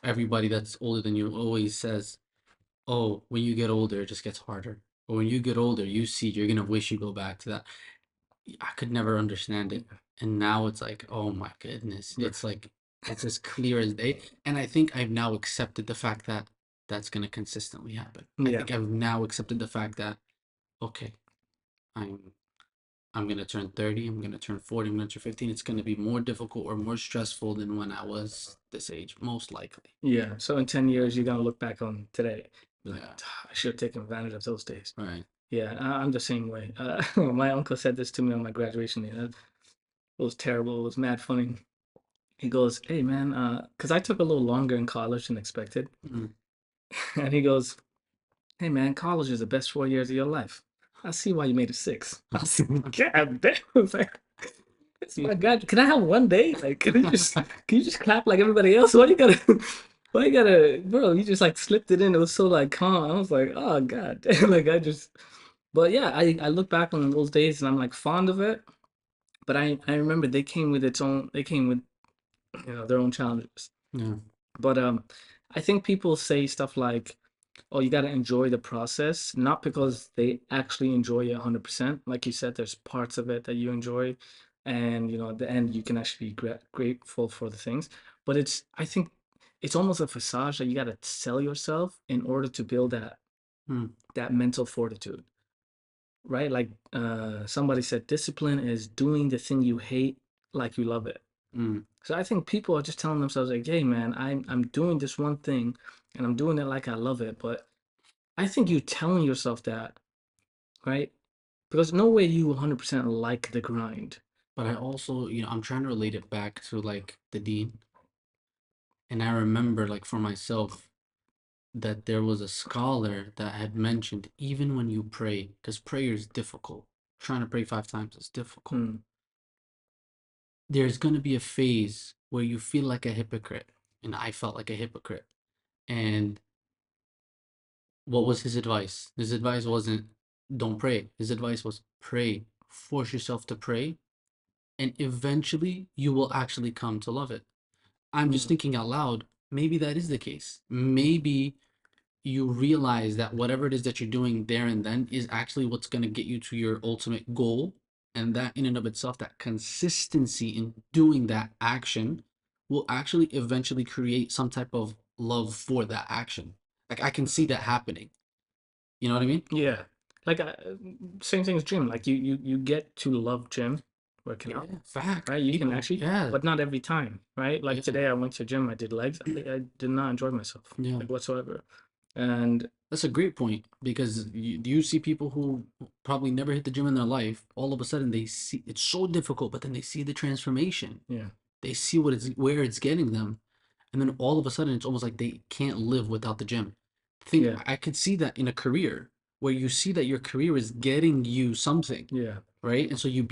everybody that's older than you always says, "Oh, when you get older, it just gets harder." Or when you get older, you see you're gonna wish you go back to that. I could never understand it. And now it's like, oh my goodness. Right. It's like it's as clear as day. And I think I've now accepted the fact that that's gonna consistently happen. I Yeah. think I've now accepted the fact that okay, I'm I'm gonna turn 30, I'm gonna turn 40, I'm gonna turn 15. It's gonna be more difficult or more stressful than when I was this age, most likely. Yeah. So in 10 years, you're gonna look back on today, be like, Yeah, "Ah, I should have taken advantage of those days." right. Yeah, I'm the same way. My uncle said this to me on my graduation day. It was terrible. It was mad funny. He goes, "Hey man, because I took a little longer in college than expected," Mm. and he goes, "Hey man, college is the best 4 years of your life. I see why you made it six." I was like, "God damn!" I was like, "It's my God, can I have one day? Like, can you just clap like everybody else? Why you gotta, why you gotta, bro? You just like slipped it in. It was so like calm. I was like, oh God, damn. Like I just, but yeah, I look back on those days and I'm like fond of it. But I remember they came with its own. They came with their own challenges. Yeah. But I think people say stuff like, "Oh, you got to enjoy the process," not because they actually enjoy it 100%. Like you said, there's parts of it that you enjoy, and at the end you can actually be grateful for the things. But I think it's almost a facade that you got to sell yourself in order to build Mm. that mental fortitude, right? Like somebody said, discipline is doing the thing you hate like you love it. Mm. So I think people are just telling themselves like, "Hey, man, I'm doing this one thing, and I'm doing it like I love it." But I think you telling yourself that, right? Because no way you 100% like the grind. But I also, I'm trying to relate it back to like the dean. And I remember like for myself that there was a scholar that had mentioned even when you pray, because prayer is difficult. Trying to pray 5 times is difficult. Mm, There's going to be a phase where you feel like a hypocrite. And I felt like a hypocrite. And what was his advice? His advice wasn't don't pray. His advice was pray. Force yourself to pray. And eventually you will actually come to love it. I'm just mm, thinking out loud. Maybe that is the case. Maybe you realize that whatever it is that you're doing there and then is actually what's going to get you to your ultimate goal. And that, in and of itself, that consistency in doing that action will actually eventually create some type of love for that action. Like, I can see that happening. You know what I mean? yeah. Like same thing as gym. Like you get to love gym, working Yeah, out, fact. right? You can People, actually, yeah, but not every time, right? Like yeah, today I went to gym, I did legs. I did not enjoy myself yeah. like whatsoever. And That's a great point because you see people who probably never hit the gym in their life. All of a sudden, they see it's so difficult, but then they see the transformation. yeah, They see where it's getting them, and then all of a sudden, it's almost like they can't live without the gym. yeah, I could see that in a career where you see that your career is getting you something, yeah. right? And so you